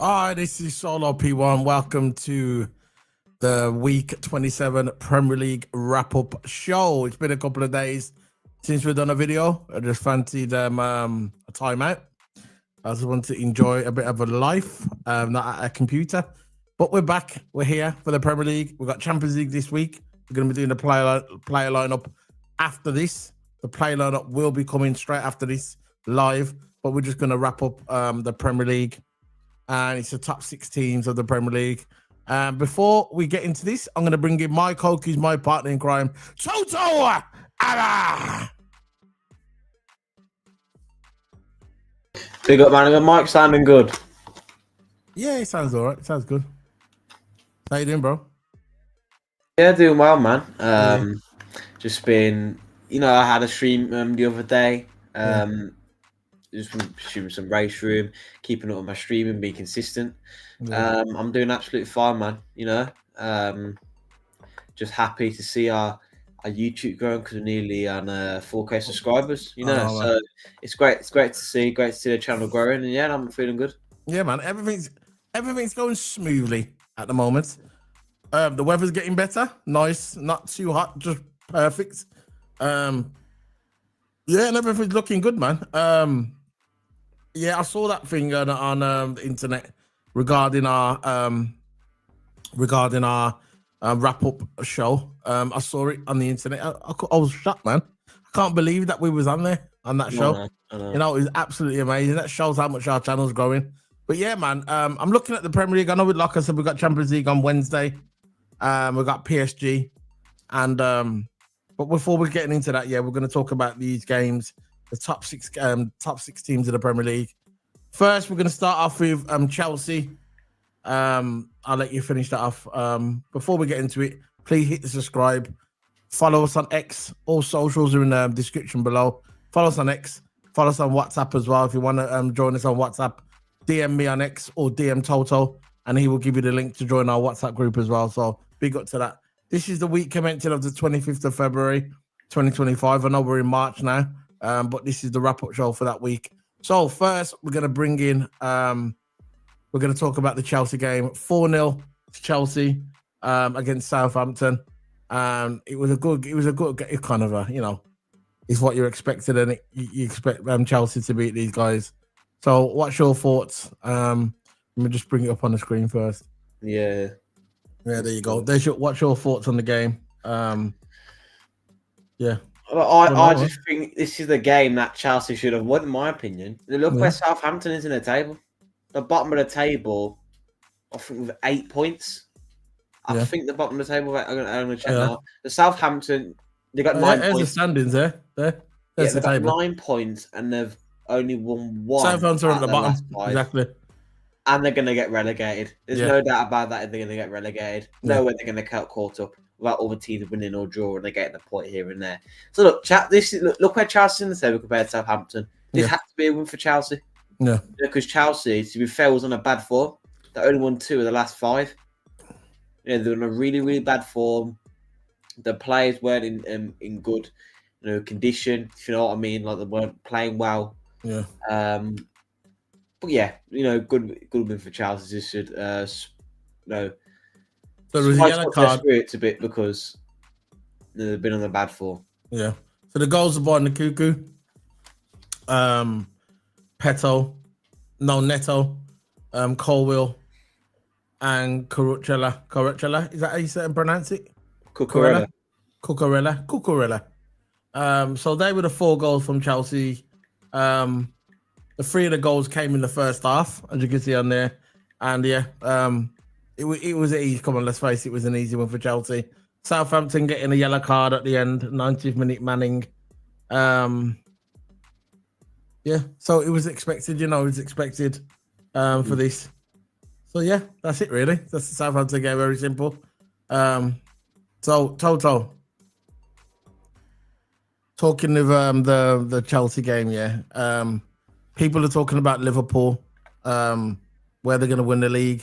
Hi, this is Solo P1. Welcome to the Week 27 Premier League wrap-up show. It's been a couple of days since we've done a video. I just fancied a timeout. I just want to enjoy a bit of a life, not at a computer. But we're back. We're here for the Premier League. We've got Champions League this week. We're going to be doing the player lineup after this. The player lineup will be coming straight after this live, but we're just going to wrap up the Premier League. And it's the top 6 teams of the Premier League. Before we get into this, I'm going to bring in my coach, who's my partner in crime, Toto Ala. Big up, man. The mic sounding good. Yeah, it sounds all right. It sounds good. How you doing, bro? Yeah, doing well, man. Just been, I had a stream the other day. Just been shooting some race room, keeping up with my streaming, being consistent. Yeah. I'm doing absolutely fine, man. Just happy to see our YouTube growing because we're nearly on 4K subscribers. So it's great. It's great to see the channel growing, and yeah, I'm feeling good. Yeah, man. Everything's going smoothly at the moment. The weather's getting better. Nice, not too hot, just perfect. Yeah, and everything's looking good, man. Yeah, I saw that thing on the internet regarding our wrap up show. I saw it on the internet. I was shocked, man. I can't believe that we was on there on that show. I know. It was absolutely amazing. That shows how much our channel's growing. But yeah, man, I'm looking at the Premier League. I know, like I said, we've got Champions League on Wednesday. We've got PSG, and but before we're getting into that, yeah, we're going to talk about these games. The top six teams of the Premier League. First, we're going to start off with Chelsea. I'll let you finish that off. Before we get into it, please hit the subscribe. Follow us on X. All socials are in the description below. Follow us on X. Follow us on WhatsApp as well. If you want to join us on WhatsApp, DM me on X or DM Toto, and he will give you the link to join our WhatsApp group as well. So big up to that. This is the week commencing of the 25th of February, 2025. I know we're in March now. But this is the wrap-up show for that week. So first, we're going to bring in, we're going to talk about the Chelsea game. 4-0 to Chelsea against Southampton. It was a good kind of it's what you're expected, and you expect Chelsea to beat these guys. So what's your thoughts? Let me just bring it up on the screen first. Yeah, there you go. What's your thoughts on the game? Yeah. I just think this is the game that Chelsea should have won, in my opinion. Look where Southampton is in the table. The bottom of the table, I think, with 8 points. I think the bottom of the table, I'm going to check now. The Southampton, they got 9 points. There's the standings there. There's the got table. 9 points, and they've only won 1. Southampton are at the bottom. Exactly. And they're going to get relegated. There's no doubt about that. They're going to get relegated. No way they're going to get caught up without all the teams winning or drawing and they get the point here and there. So look where Chelsea's in the table compared to Southampton. This had to be a win for Chelsea. Yeah. Because Chelsea, to be fair, was on a bad form. They only won 2 of the last 5. They're in a really, really bad form. The players weren't in good condition, if you know what I mean. Like, they weren't playing well. Yeah. But yeah, good win for Chelsea. This should So there was a yellow card. Spirits a bit because they've been on a bad form. Yeah. So the goals are by Nkuku, Neto, Colwill, and Cucurella. Is that how you say and pronounce it? Cucurella. So they were the 4 goals from Chelsea. The 3 of the goals came in the first half, as you can see on there. And yeah, it was easy. Come on, let's face it, it was an easy one for Chelsea. Southampton getting a yellow card at the end, 90th minute Manning. Yeah, so it was expected, for this. So yeah, that's it really. That's the Southampton game, very simple. So Toto, talking of the Chelsea game, people are talking about Liverpool, where they're going to win the league.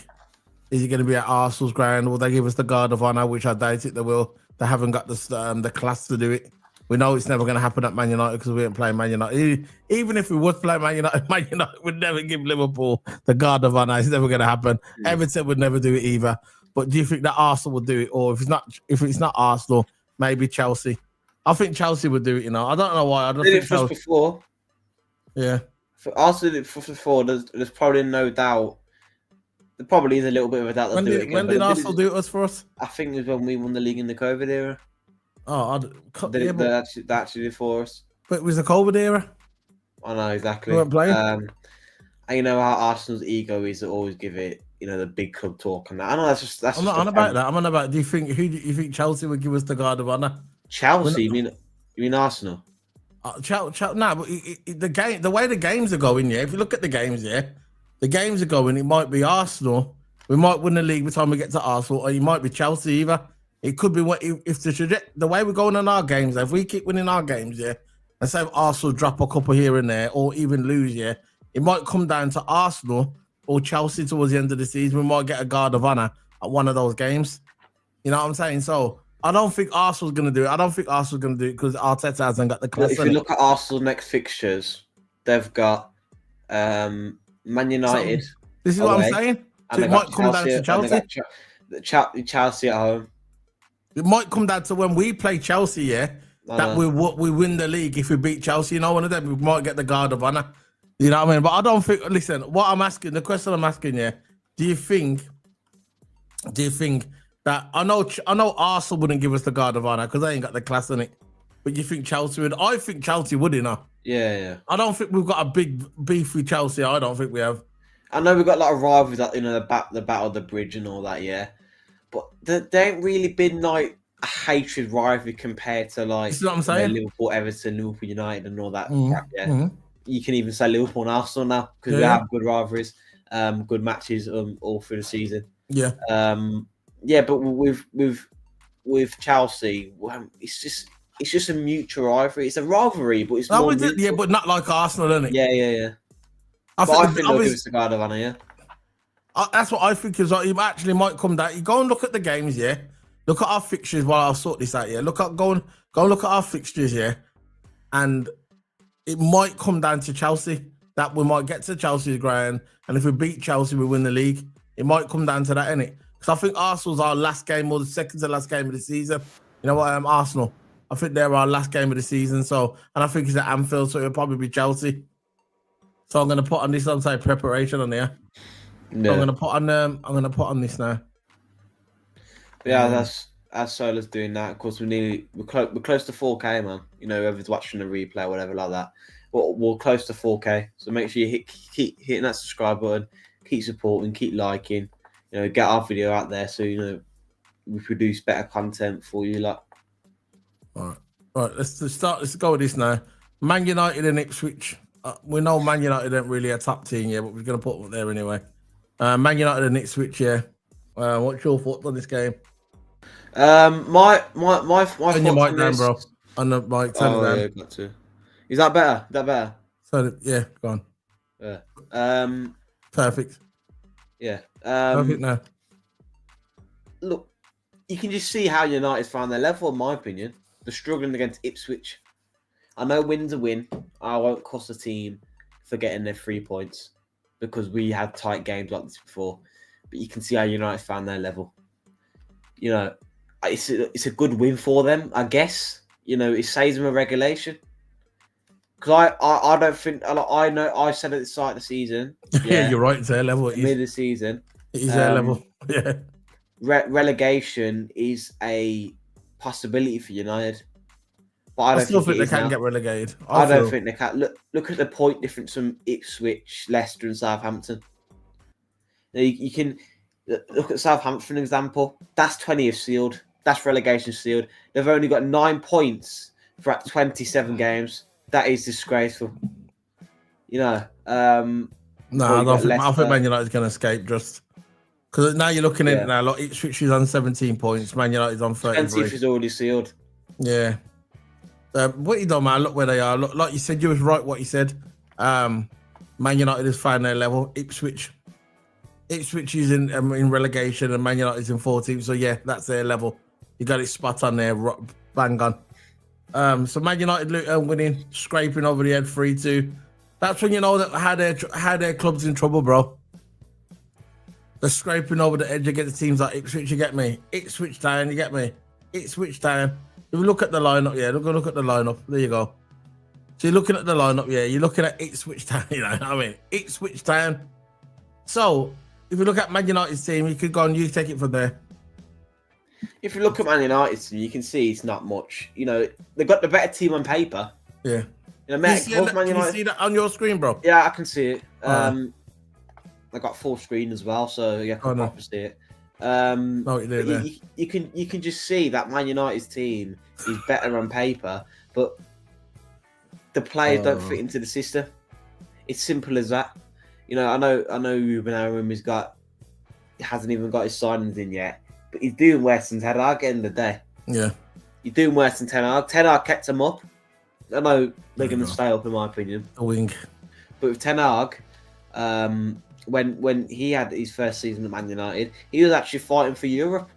Is it going to be at Arsenal's ground? Will they give us the guard of honour, which I doubt it they will. They haven't got the class to do it. We know it's never going to happen at Man United because we ain't playing Man United. Even if we would play Man United, Man United would never give Liverpool the guard of honour. It's never going to happen. Everton would never do it either. But do you think that Arsenal would do it, or if it's not Arsenal, maybe Chelsea? I think Chelsea would do it. I don't know why. I don't did think it for us before. Yeah. For Arsenal did it for us before. There's probably no doubt. There probably is a little bit of a doubt. When did Arsenal do it for us? I think it was when we won the league in the COVID era. Oh, they actually did for us. But it was the COVID era. I know exactly. We weren't playing. And you know how Arsenal's ego is to always give it, the big club talk and that. I know that's. I'm not on about that. I'm on about. Do you think Chelsea would give us the guard of honour? Chelsea? You mean Arsenal? No, but the way the games are going, yeah. If you look at the games, yeah, the games are going. It might be Arsenal. We might win the league by the time we get to Arsenal, or it might be Chelsea either. It could be if the way we're going on our games, if we keep winning our games, yeah, and say if Arsenal drop a couple here and there, or even lose, yeah, it might come down to Arsenal or Chelsea towards the end of the season. We might get a guard of honour at one of those games. You know what I'm saying? So I don't think Arsenal's going to do it. I don't think Arsenal's going to do it because Arteta hasn't got the class. If you look at Arsenal's next fixtures, they've got Man United. So, this is what I'm saying. So it might come down to Chelsea. Chelsea at home. It might come down to when we play Chelsea, yeah, that we win the league if we beat Chelsea. One of them, we might get the guard of honour. You know what I mean? But I don't think. Listen, the question I'm asking, yeah, do you think that I know Arsenal wouldn't give us the guard of honour because they ain't got the class in it. But you think Chelsea would? I think Chelsea would, Yeah. I don't think we've got a big beef with Chelsea. I don't think we have. I know we've got a lot of rivalries, that the battle of the bridge and all that, yeah. But there ain't really been like a hatred rivalry compared to like what I'm saying? Liverpool, Everton, Liverpool United, and all that crap. Yeah, you can even say Liverpool and Arsenal now because we have good rivalries, good matches all through the season. Yeah, but with Chelsea, it's just a mutual rivalry. It's a rivalry, but it's more but not like Arsenal, isn't it? Yeah. I think they'll give us the guard of honour, yeah. That's what I think is. It actually might come down. You go and look at the games, yeah. Look at our fixtures while I'll sort this out, yeah. Go and look at our fixtures, yeah. And it might come down to Chelsea. That we might get to Chelsea's ground, and if we beat Chelsea, we win the league. It might come down to that, innit? Because I think Arsenal's our last game or the second to last game of the season. You know what? Arsenal. I think they're our last game of the season. So, and I think it's at Anfield, so it'll probably be Chelsea. So I'm gonna put on this outside preparation on there. Yeah. So I'm gonna put on this now. Yeah, that's Sola's doing that. Of course, we're close to 4K, man. Whoever's watching the replay or whatever like that. We're close to 4K. So make sure you keep hitting that subscribe button, keep supporting, keep liking. Get our video out there so we produce better content for you. Like, all right. Let's go with this now. Man United and Ipswich. We know Man United ain't really a top team, yeah, but we're gonna put them there anyway. Man United and Ipswich, yeah. What's your thoughts on this game? My turn your mic down, bro. On the mic, turn it down. Yeah, got to. Is that better? So yeah, go on. Yeah. Perfect. Yeah. Perfect now. Look, you can just see how United found their level, in my opinion. They're struggling against Ipswich. I know win's a win. I won't cost the team for getting their 3 points because we had tight games like this before. But you can see how United found their level. It's a good win for them, I guess. It saves them a regulation. Because I don't think I know I said at the start of the season. Yeah, you're right. It's their level. Mid of the season, it is their level. Yeah. Relegation is a possibility for United. But I still think they can get relegated. I don't think they can. Look at the point difference from Ipswich, Leicester, and Southampton. You can look at Southampton, for an example. That's 20th sealed. That's relegation sealed. They've only got 9 points for 27 games. That is disgraceful. No, I think Man United's going to escape just because now you're looking at it now. Like Ipswich is on 17 points. Man United's on 33. 20th is already sealed. Yeah. What you done, man? Look where they are. Look, like you said, you was right. What you said. Man United has found their level. Ipswich is in relegation, and Man United is in 14th. So yeah, that's their level. You got it spot on there, bang on. So Man United winning, scraping over the head 3-2. That's when you know that how their club's in trouble, bro. They're scraping over the edge against teams like Ipswich, you get me? Ipswich Town, you get me? Ipswich Town. If you look at the lineup, yeah, look at the lineup. There you go. So you're looking at the lineup, yeah, you're looking at Ipswich Town, you know what I mean? Ipswich Town. So if you look at Man United's team, you could go and you take it from there. If you look at Man United, you can see it's not much. You know, they've got the better team on paper. Yeah. You know, can you see that on your screen, bro? Yeah, I can see it. I got full screen as well, so yeah, I can proper see it. You can just see that Man United's team is better on paper, but the players don't fit into the system. It's simple as that. You know, I know Ruben Amorim hasn't even got his signings in yet, but he's doing worse than Ten Hag at the end of the day. Yeah. You're doing worse than Ten Hag. Ten Hag kept him up. I know they're going to stay up, in my opinion. A wing. But with Ten Hag, when he had his first season at Man United, he was actually fighting for Europe.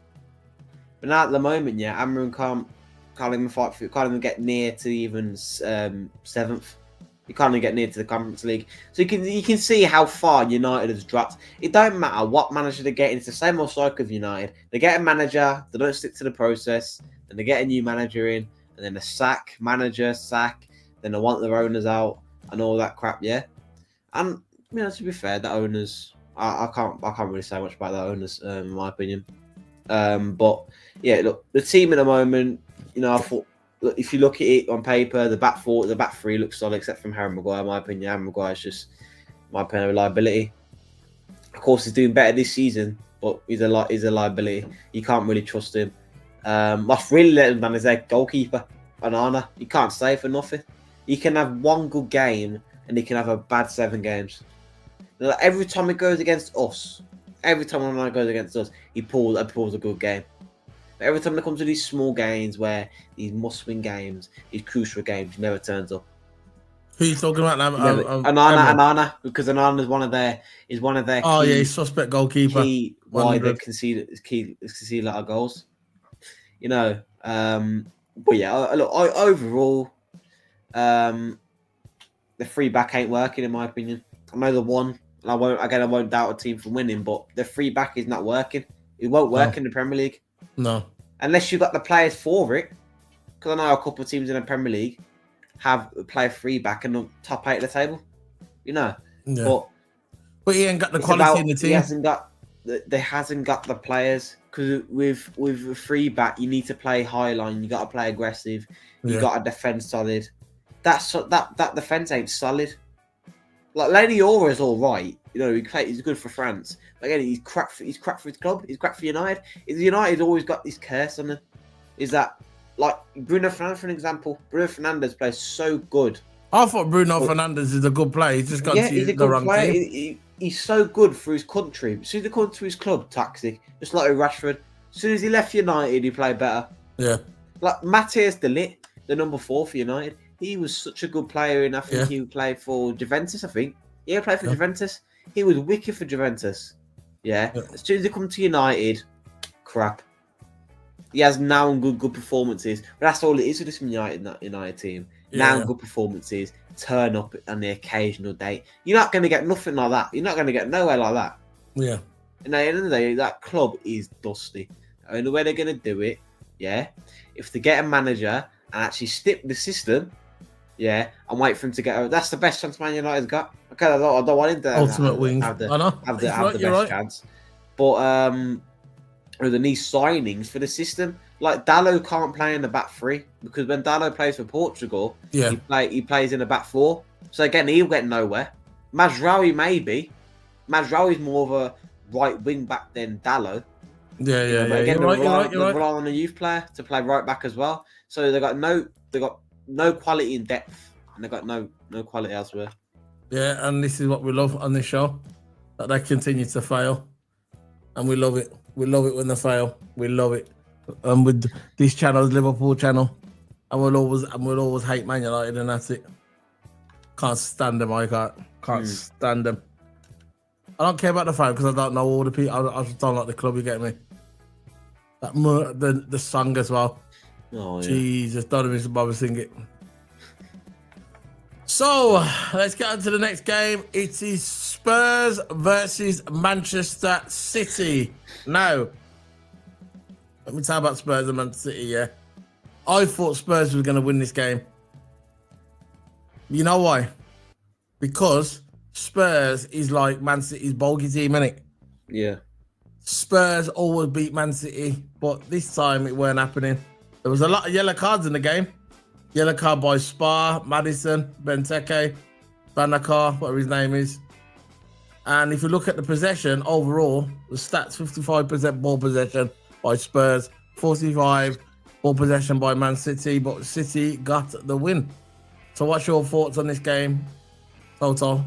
But now at the moment, yeah, Amorim can't even get near to even seventh. You can't even get near to the Conference League. So you can see how far United has dropped. It don't matter what manager they get. It's the same old cycle of United. They get a manager, they don't stick to the process, and they get a new manager in, and then sack, then they want their owners out and all that crap, yeah. And you know, to be fair, the owners, I can't really say much about the owners, in my opinion. But yeah, look, the team at the moment, you know, I thought, look, if you look at it on paper, the back three looks solid, except from Harry Maguire, in my opinion. Harry Maguire is just, in my opinion, a liability. Of course, he's doing better this season, but he's a liability. You can't really trust him. What's really let him down is their goalkeeper, Onana. You can't say for nothing. He can have one good game, and he can have a bad 7 games. Like, every time it goes against us, every time Onana goes against us, he pulls a good game. But every time it comes to these small games, where these must-win games, these crucial games, he never turns up. Who are you talking about now? Onana, because Onana is one of their key, he's suspect goalkeeper. Why they concede a lot of goals. You know, but yeah, look, overall, the 3 back ain't working, in my opinion. I know the one, and I won't doubt a team from winning, but the 3 back is not working. It won't work in the Premier League. No. Unless you've got the players for it. Because I know a couple of teams in the Premier League have play 3 back and the top 8 of the table. You know. Yeah. But he ain't got the quality in the team. They hasn't got the players. Because with a 3 back, you need to play high line. You got to play aggressive. You got to defend solid. That defense ain't solid. Like Lenny Ora is all right. You know, he's good for France. But again, he's crap for his club. He's crap for United. United always got this curse on him. Is that like Bruno Fernandes, for an example? Bruno Fernandes plays so good. I thought Bruno Fernandes is a good player. He's just got to the wrong team. He's so good for his country. As soon as he comes to his club, toxic. Just like with Rashford. As soon as he left United, he played better. Yeah. Like Matthias de Ligt, the number 4 for United. He was such a good player, and I think he played for Juventus, I think. Yeah, he played for Juventus. He was wicked for Juventus. Yeah. As soon as he come to United, crap. He has now good performances. But that's all it is with this United team. Now good performances, turn up on the occasional day. You're not going to get nothing like that. You're not going to get nowhere like that. Yeah. And at the end of the day, that club is dusty. The only way they're going to do it, if they get a manager and actually stick the system, and wait for him to get over. That's the best chance Man United's got. Okay, I don't want him to have the best chance. But they need signings for the system. Like Dalot can't play in the back 3 because when Dalot plays for Portugal, he plays in the back 4. So again, he'll get nowhere. Mazraoui maybe. Mazraoui's more of a right wing back than Dalot. Yeah. Again, You're rely on a youth player to play right back as well. So they got no quality in depth, and they got no quality elsewhere. Yeah, and this is what we love on this show, that they continue to fail, and we love it. We love it when they fail. We love it. And with this channel's Liverpool channel, and we'll always hate Man United, and that's it. Can't stand them. I can't stand them. I don't care about the fan because I don't know all the people. I just don't like the club. You get me? That the song as well. Oh, yeah. Jesus, don't even bother sing it. So let's get on to the next game. It is Spurs versus Manchester City. Now, let me talk about Spurs and Manchester City. Yeah, I thought Spurs were going to win this game. You know why? Because Spurs is like Man City's bogey team, innit? Yeah. Spurs always beat Man City, but this time it weren't happening. There was a lot of yellow cards in the game. Yellow card by Spa, Madison, Benteke, Banakar, whatever his name is. And if you look at the possession overall, the stats 55% ball possession by Spurs, 45 ball possession by Man City, but City got the win. So what's your thoughts on this game, Toto?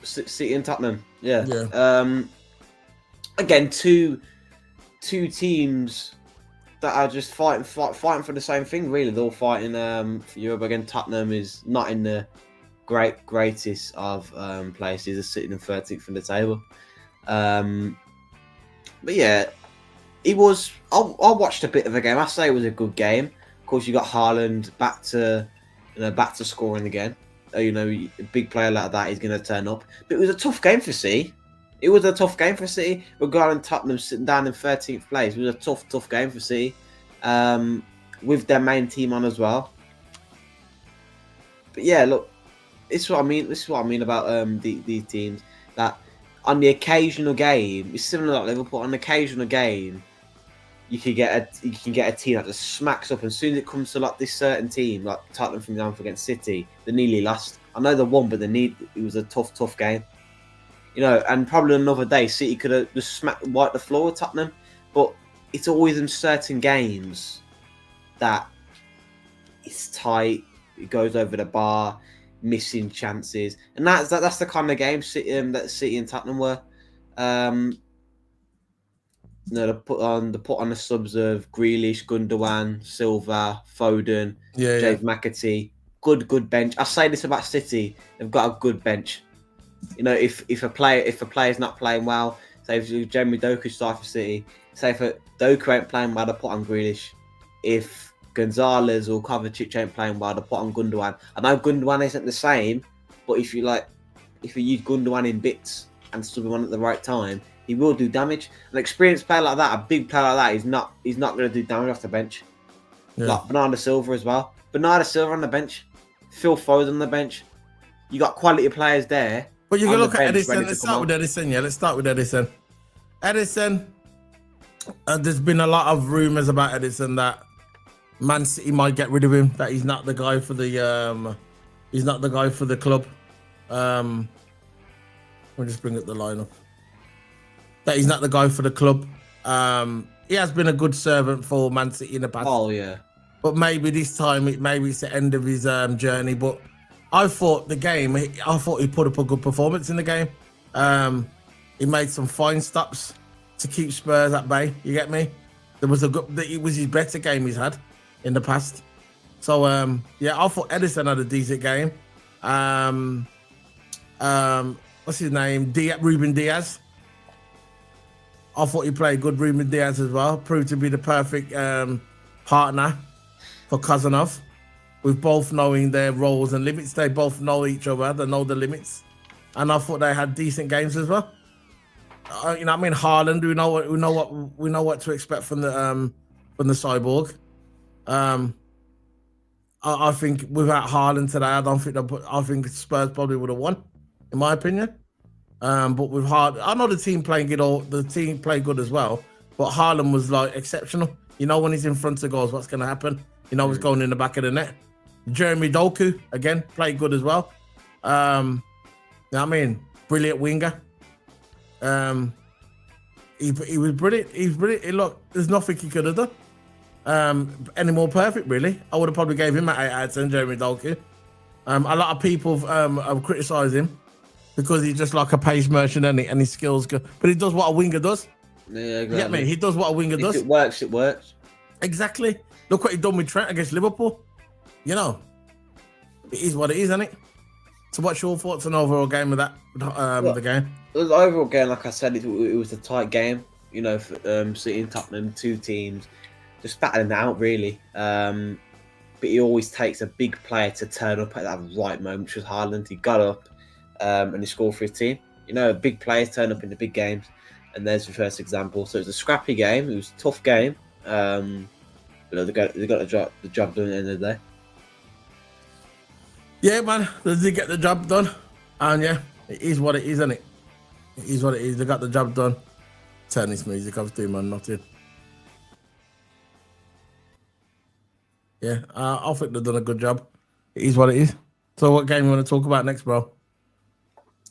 City and Tottenham. Yeah. Yeah. Again, two teams that are just fighting for the same thing. Really, they're all fighting for Europe. Again, Tottenham is not in the greatest of places. They're sitting in 13th from the table. But yeah, it was. I watched a bit of a game. I say it was a good game. Of course, you got Haaland back to scoring again. You know, a big player like that is going to turn up. But it was a tough game for City. It was a tough game for City. Regarding Tottenham sitting down in 13th place, it was a tough game for City, with their main team on as well. But yeah, look, this is what I mean. This is what I mean about these teams. That on the occasional game, it's similar like Liverpool. On the occasional game, you can get a team that just smacks up. And as soon as it comes to like this certain team, like Tottenham, for example, against City, they nearly lost. I know they won, but it was a tough game. You know, and probably another day, City could have just wiped the floor with Tottenham. But it's always in certain games that it's tight. It goes over the bar, missing chances, and that's the kind of game that City and Tottenham were. You know, they put on the subs of Grealish, Gundogan, Silva, Foden, James McAtee. Good bench. I say this about City; they've got a good bench. You know, if a player's not playing well, say if Jeremy Doku starts for City, say if Doku ain't playing well, they put on Grealish. If Gonzalez or Kovacic ain't playing well, they put on Gundogan. I know Gundogan isn't the same, but if you use Gundogan in bits and sub him on at the right time, he will do damage. An experienced player like that, a big player like that, he's not going to do damage off the bench. Yeah. Like Bernardo Silva as well. Bernardo Silva on the bench, Phil Foden on the bench. You got quality players there. But you can look at Edison. Let's start with Edison. Yeah, let's start with Edison. Edison, there's been a lot of rumours about Edison that Man City might get rid of him. That he's not the guy for the club. We'll just bring up the lineup. That he's not the guy for the club. He has been a good servant for Man City in the past. Oh yeah. But maybe this time, maybe it's the end of his journey. But I thought he put up a good performance in the game. He made some fine stops to keep Spurs at bay. You get me? It was his better game he's had in the past. So yeah, I thought Edison had a decent game. What's his name? Ruben Diaz. I thought he played good. Ruben Diaz as well proved to be the perfect partner for Kazanov. With both knowing their roles and limits, they both know each other. They know the limits, and I thought they had decent games as well. You know, what I mean, Haaland. We know what to expect from the cyborg. I think without Haaland today, I think Spurs probably would have won, in my opinion. But with Haaland, I know the team played good as well. But Haaland was like exceptional. You know, when he's in front of goals, what's going to happen? You know, he's going in the back of the net. Jeremy Doku, again, played good as well. You know what I mean? Brilliant winger. He was brilliant. He's brilliant. Look, there's nothing he could have done any more perfect, really. I would have probably gave him an 8 out of 10, Jeremy Doku. A lot of people have criticised him because he's just like a pace merchant and his skills good. But he does what a winger does. Yeah, exactly. You get me? He does what a winger does. If it works, it works. Exactly. Look what he done with Trent against Liverpool. You know, it is what it is, isn't it? So what's your thoughts on the overall game of that, the game? The overall game, like I said, it was a tight game. You know, for City and Tottenham, two teams just battling it out really. But he always takes a big player to turn up at that right moment, which was Haaland. He got up and he scored for his team. You know, big players turn up in the big games, and there's the first example. So it was a scrappy game. It was a tough game. But they got the job done at the end of the day. Yeah, man, they did get the job done, and yeah, it is what it is, isn't it? It is what it is. They got the job done. Tennis music, I was doing, man, nothing. Yeah, I think they've done a good job. It is what it is. So, what game you want to talk about next, bro?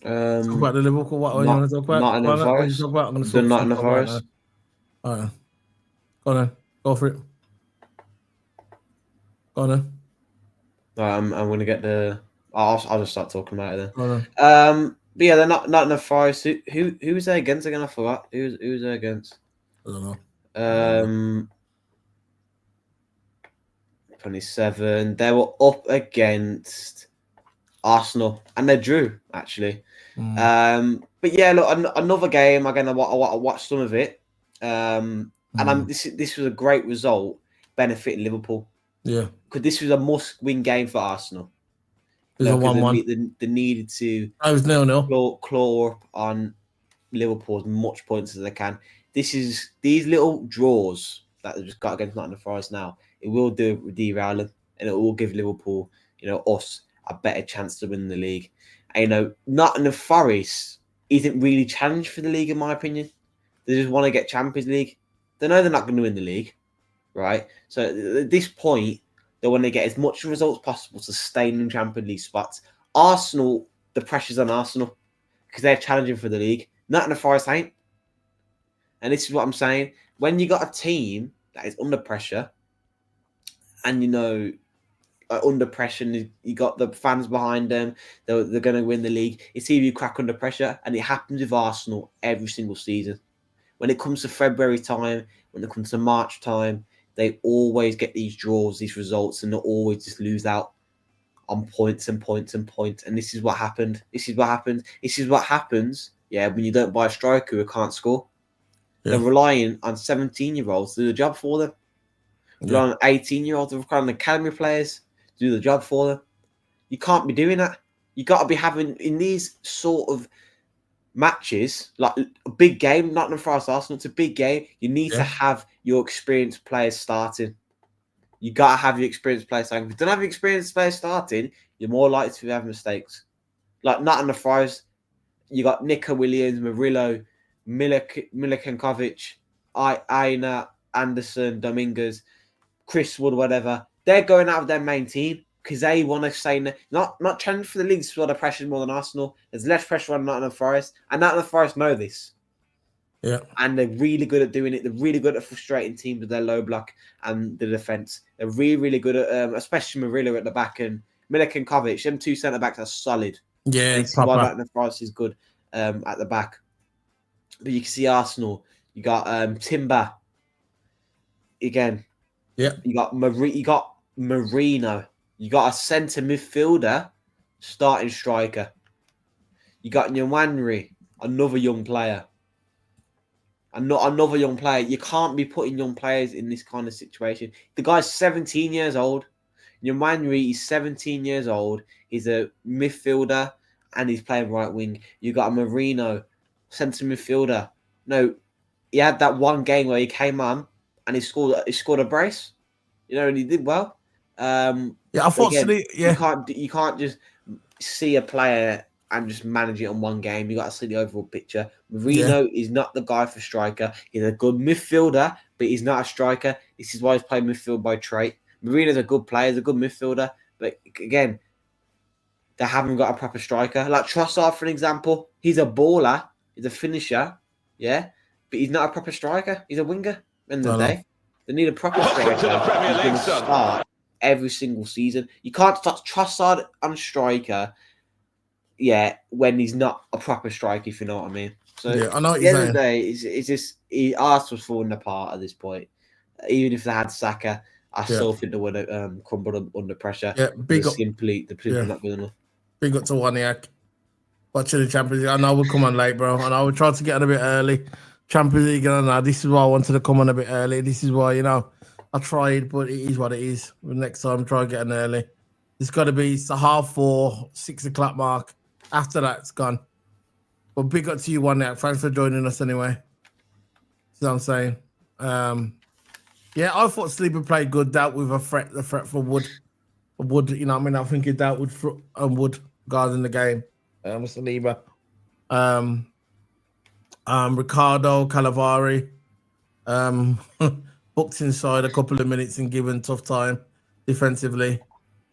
Talk about the Liverpool. What you want to talk about? Nottingham Forest. I'm going to talk Nottingham Forest. All right, go on then. Go for it. Go on then. I'm going to get the. I'll just start talking about it then. But yeah, they're not in the Forest. Who was they against again? I forgot. Who was they against? I don't know. 27. They were up against Arsenal, and they drew actually. But yeah, look, another game. Again, I watched some of it, and this was a great result, benefiting Liverpool. Yeah, because this was a must-win game for Arsenal. It was a 1-1. They needed to. I was 0-0. Claw up on Liverpool as much points as they can. These little draws that they've just got against Nottingham Forest now. It will derail them, and it will give Liverpool, us a better chance to win the league. And, Nottingham Forest isn't really challenged for the league, in my opinion. They just want to get Champions League. They know they're not going to win the league, right? So at this point, they want to get as much results possible to stay in Champions League spots. Arsenal, the pressure's on Arsenal because they're challenging for the league. Nottingham Forest ain't. And this is what I'm saying. When you got a team that is under pressure, and under pressure, you got the fans behind them, they're going to win the league. It's either you crack under pressure, and it happens with Arsenal every single season. When it comes to February time, when it comes to March time, they always get these draws, these results, and they always just lose out on points and points and points. And this is what happened. This is what happens, when you don't buy a striker who can't score. Yeah. They're relying on 17-year-olds to do the job for them. Relying on 18-year-olds, they're relying on academy players to do the job for them. You can't be doing that. You got to be having, in these sort of matches, like a big game, Nottingham Forest Arsenal, it's a big game. You need to have your experienced players starting. You got to have your experienced players starting. If you don't have your experienced players starting, you're more likely to have mistakes. Like Nottingham Forest, you got Nico Williams, Murillo, Milikankovic, Aina, Anderson, Dominguez, Chris Wood, whatever. They're going out of their main team because they want to say not challenge for the league. This is where the pressure is more than Arsenal. There's less pressure on Nottingham Forest, and Nottingham Forest know this. Yeah, and they're really good at doing it. They're really good at frustrating teams with their low block and the defense. They're really, really good at, especially Murillo at the back and Milikankovic. Them two centre backs are solid. Yeah, it's why Nottingham Forest is good at the back. But you can see Arsenal. You got Timber again. Yeah, you got Marino. You got a centre midfielder, starting striker. You got Nwanri, another young player. Another young player. You can't be putting young players in this kind of situation. The guy's 17 years old. Nwanri is 17 years old. He's a midfielder and he's playing right wing. You got a Marino, centre midfielder. No, he had that one game where he came on and he scored a brace. And he did well. Unfortunately, you can't just see a player and just manage it on one game. You got to see the overall picture. Marino is not the guy for striker. He's a good midfielder, but he's not a striker. This is why he's playing midfield by trait. Marino's a good player, he's a good midfielder, but again, they haven't got a proper striker. Like Trossard, for an example, he's a baller, he's a finisher, but he's not a proper striker. He's a winger. End of the day, they need a proper striker. To the Premier League, start every single season. You can't start Trossard on striker. When he's not a proper striker, if you know what I mean. So I know what at the you're end of the saying. day, it's just Arsenal's falling apart at this point. Even if they had Saka, I still think they would have crumbled under pressure. Yeah, they're simply not good enough. Big up to Waniak. Watching the Champions League. I know we'll come on late, bro. I know we tried to get on a bit early. Champions League, this is why I wanted to come on a bit early. This is why, I tried, but it is what it is. Next time, try and get an early. It's got to be the 4:30, 6 o'clock mark. After that, it's gone. But big up to you, one out. Thanks for joining us anyway. See what I'm saying? Yeah, I thought Sleeper played good. Dealt with the threat for Wood. Wood, you know what I mean? I think he dealt with Wood guys in the game. Saliba. Ricardo Calavari. Booked inside a couple of minutes and given tough time defensively.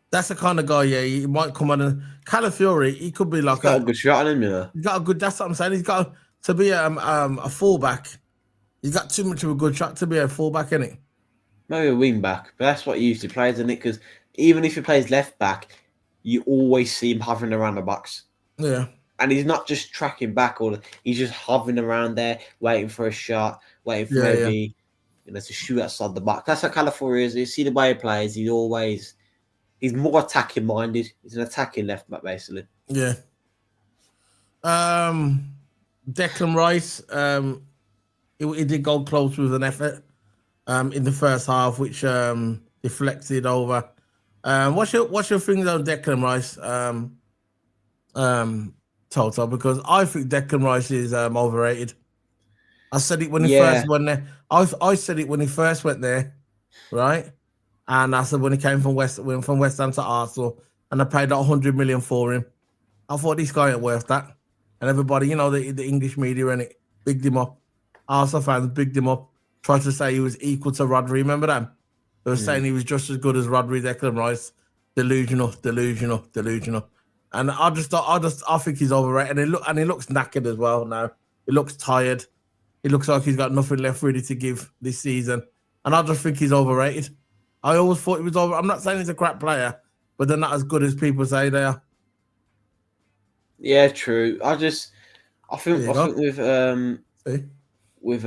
That's the kind of guy, yeah, he might come on and Calafiori, he could be like he's got a good shot on him, you know. He's got a good, that's what I'm saying. He's got to be a fullback. He's got too much of a good shot to be a fullback, isn't it? Maybe a wing back, but that's what he usually plays, isn't it? Because even if he plays left back, you always see him hovering around the box. Yeah. And he's not just tracking back, he's just hovering around there, waiting for a shot, waiting for maybe to shoot outside the box. That's what Calafiori is. You see the way he plays, he's more attacking minded. He's an attacking left back, basically. Yeah. Declan Rice, he did go close with an effort in the first half, which deflected over. What's your thing on Declan Rice? Total, because I think Declan Rice is overrated. I said it when he first went there. I said it when he first went there, right? And I said when he came from West Ham to Arsenal, and I paid 100 million for him. I thought this guy ain't worth that. And everybody, the English media and it bigged him up. Arsenal fans bigged him up. Tried to say he was equal to Rodri. Remember that? They were saying he was just as good as Rodri, Declan Rice. Delusional. And I think he's overrated. And he looks knackered as well now. He looks tired. He looks like he's got nothing left really to give this season. And I just think he's overrated. I always thought he was over. I'm not saying he's a crap player, but they're not as good as people say they are. Yeah, true. I think with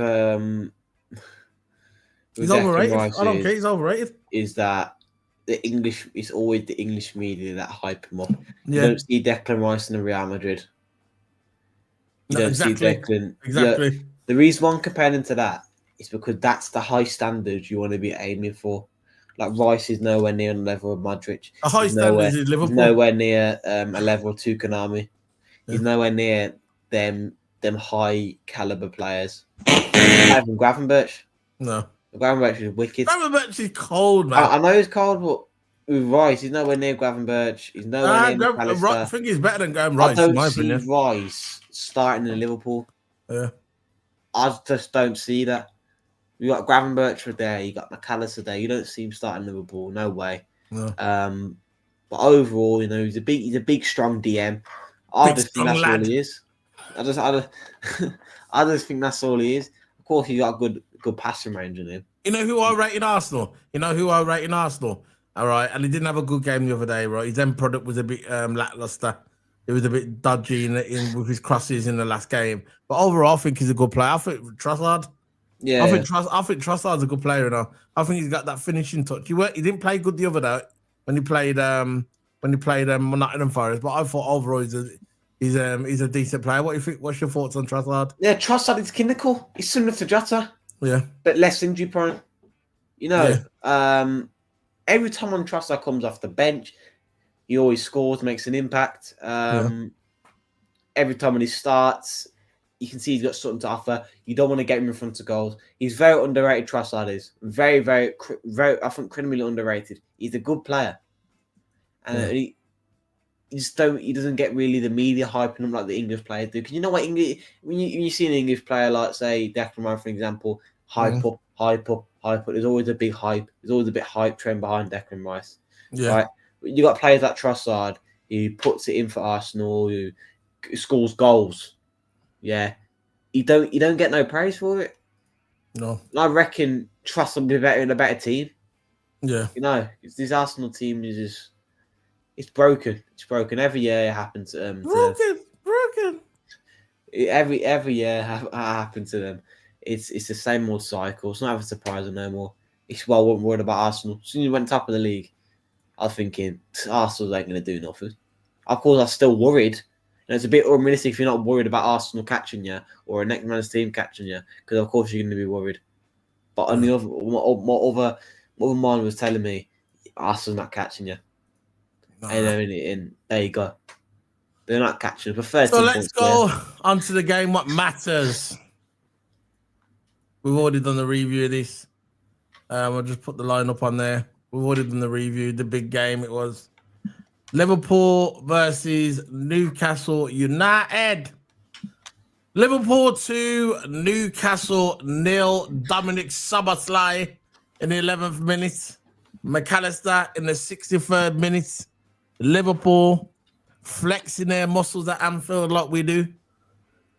he's overrated. I don't care. He's overrated. Is that it's always the English media that hype him up. Yeah. You don't see Declan Rice in the Real Madrid. You don't see Declan. Exactly. The reason why I'm comparing him to that is because that's the high standard you want to be aiming for. Like Rice is nowhere near the level of Modric. A high standard is Liverpool. He's nowhere near a level of Tukanami. He's nowhere near them high caliber players. Even Gravenberch. No. Gravenberch is wicked. Gravenberch is cold, man. I know he's cold, but with Rice, he's nowhere near Gravenberch. He's nowhere near McAllister. I think he's better than Rice, in my opinion. I don't see Rice starting in Liverpool. Yeah. I just don't see that. You got Gravenberch there, you got McAllister there. You don't see him starting Liverpool, no way. No. But overall, he's a big, strong DM. I just think that's all he is. I just think that's all he is. Of course, he got a good passing range in him. You know who I rate in Arsenal? All right, and he didn't have a good game the other day, right? His end product was a bit lackluster. It was a bit dodgy in with his crosses in the last game. But overall, I think he's a good player. I think Trossard. Yeah. I think Trossard's a good player now. I think he's got that finishing touch. He didn't play good the other day when he played Nottingham Forest, but I thought overall he's a decent player. What do you think? What's your thoughts on Trossard? Yeah, Trossard is clinical. He's similar to Jota. Yeah. But less injury prone. Every time when Trossard comes off the bench, he always scores, makes an impact. Every time when he starts, you can see he's got something to offer. You don't want to get him in front of goals. He's very underrated, Trossard is. Very, very, very, I think, criminally underrated. He's a good player. And he doesn't get really the media hyping him like the English players do. Because you know what, when you see an English player like, say, Declan Rice, for example, hype up. There's always a big hype. There's always a bit hype trend behind Declan Rice. Yeah. Right? You got players like Trossard who puts it in for Arsenal, who scores goals. Yeah. You don't get no praise for it. No. And I reckon Trossard will be better in a better team. Yeah. This Arsenal team is just it's broken. It's broken. Every year it happens to them. Broken. Every year happens to them. It's the same old cycle. It's not even surprising no more. It's I wasn't worried about Arsenal. As soon as you went top of the league, I was thinking Arsenal ain't going to do nothing. Of course, I'm still worried. And it's a bit unrealistic if you're not worried about Arsenal catching you or a next man's team catching you, because of course you're going to be worried. But on the other, what my mind was telling me, Arsenal's not catching you. Nah. And there you go. They're not catching us. But 13 So let's points go on to the game. What matters? We've already done the review of this. I'll just put the line up on there. We've already done the review. The big game it was. Liverpool versus Newcastle United. Liverpool 2, Newcastle 0. Dominic Szoboszlai in the 11th minute. McAllister in the 63rd minute. Liverpool flexing their muscles at Anfield like we do.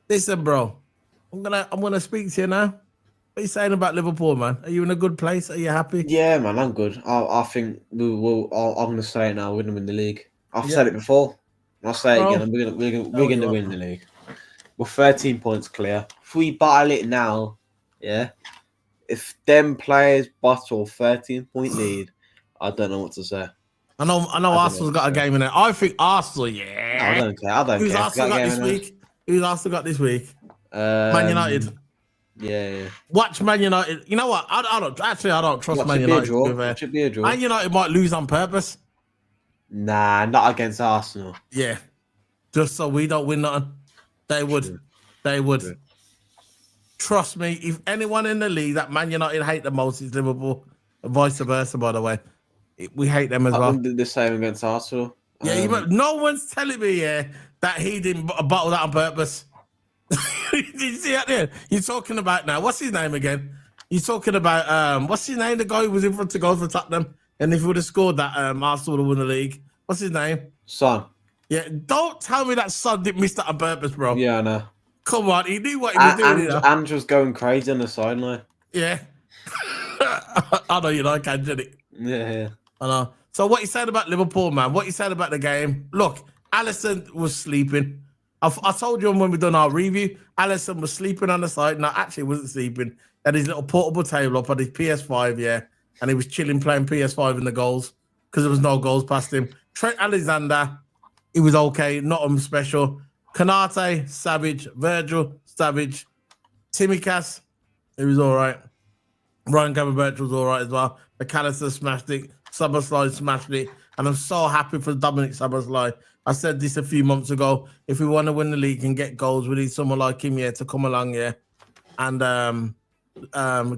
Listen, bro, I'm gonna speak to you now. What are you saying about Liverpool, man? Are you in a good place? Are you happy? Yeah, man, I'm good. I think we will. I'm going to say it now. We're going to win the league. I've said it before. I'll say it again. We're going to win the league. We're 13 points clear. If we battle it now, yeah. If them players bottle 13-point lead, I don't know what to say. I know Arsenal's got a game in there. I think Arsenal, yeah. No, I don't care. Who's Arsenal got this week? Who's Arsenal got this week? Man United. Yeah. Watch Man United. You know what? I don't trust Man United. It should be a draw. Man United might lose on purpose. Nah, not against Arsenal. Yeah. Just so we don't win nothing. They would. True. They would. True. Trust me, if anyone in the league that Man United hate the most is Liverpool, and vice versa, by the way. We hate them as well. I did the same against Arsenal. Yeah, no one's telling me that he didn't bottle that on purpose. Did you see that there? You're talking about now. What's his name again? You're talking about what's his name? The guy who was in front to go for Tottenham, and if he would have scored that, Arsenal would have won the league. What's his name? Son. Yeah, don't tell me that Son didn't miss that on purpose, bro. Yeah, I know. Come on, he knew what he was doing. Andrew's going crazy on the sideline. Yeah, I know you like Angelic. Yeah. I know. So what you said about Liverpool, man? What you said about the game? Look, Alisson was sleeping. I told you when we done our review, Alisson was sleeping on the side. No, actually, he wasn't sleeping. He had his little portable table up on his PS5, yeah, and he was chilling playing PS5 in the goals because there was no goals past him. Trent Alexander, he was okay, not special. Kanate, savage. Virgil, savage. Tsimikas, he was all right. Ryan Gravenberch was all right as well. McAllister smashed it. Szoboszlai smashed it. And I'm so happy for Dominic Szoboszlai. I said this a few months ago. If we want to win the league and get goals, we need someone like him here to come along here and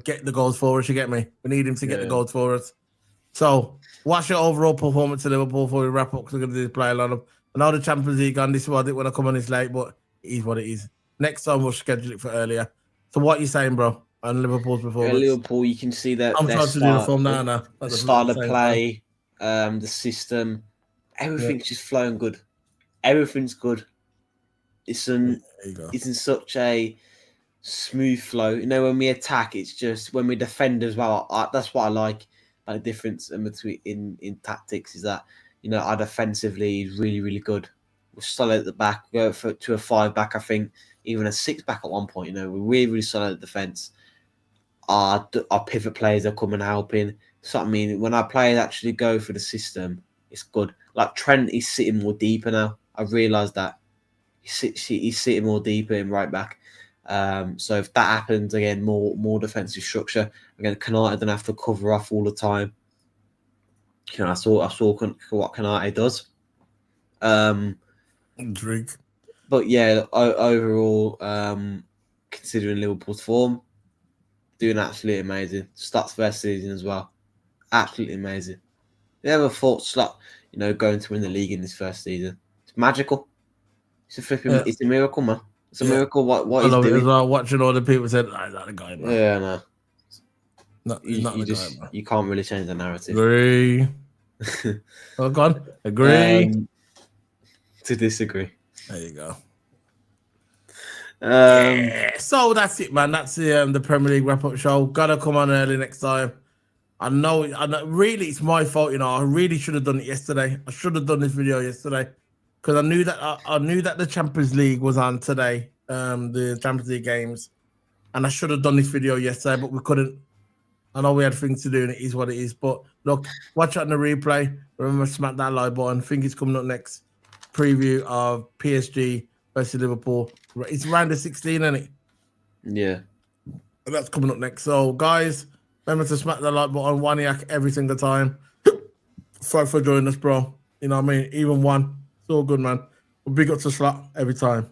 get the goals for us. You get me? We need him to get the goals for us. So, what's your overall performance of Liverpool before we wrap up? Because we're going to do this play a lot of. I know the Champions League on this is why I didn't want to come on this late, but it is what it is. Next time we'll schedule it for earlier. So, what are you saying, bro, on Liverpool's performance? Yeah, Liverpool, you can see that. I'm trying to do the form now. The style of play, the system, everything's just flowing good. Everything's good. It's in such a smooth flow. You know, when we attack, it's just when we defend as well. That's what I like. The difference in between in tactics is that, you know, our defensively is really, really good. We're solid at the back. We go to a 5-back, I think, even a 6-back at one point. You know, we're really, really solid at defence. Our pivot players are coming helping. So I mean, when our players actually go for the system, it's good. Like Trent is sitting more deeper now. I've realised that he's sitting more deeper in right back. So if that happens again, more defensive structure. Again, Kanate don't have to cover off all the time. You know, I saw what Kanate does. Drink. But yeah, overall, considering Liverpool's form, doing absolutely amazing. Starts first season as well, absolutely amazing. Never thought you know, going to win the league in this first season. It's magical. It's a flipping. Yeah. It's a miracle, man. It's a miracle. What he's doing. I love it as well. Watching all the people said, "Is that the guy, man?" Yeah, no. Guy, you can't really change the narrative. Agree. Oh, God. Agree. To disagree. There you go. Yeah. So that's it, man. That's the Premier League wrap-up show. Gotta come on early next time. I know. Really, it's my fault. You know, I really should have done it yesterday. I should have done this video yesterday because I knew that the Champions League was on today. The Champions League games, and I should have done this video yesterday, but we couldn't. I know we had things to do, and it is what it is. But look, watch it on the replay. Remember, smack that like button. I think it's coming up next. Preview of PSG versus Liverpool. It's round of 16, isn't it? Yeah. And that's coming up next. So, guys, Remember to smack the like button, one yak every single time. Thanks for joining us, bro. You know what I mean? Even one. It's all good, man. Big up to Slot every time.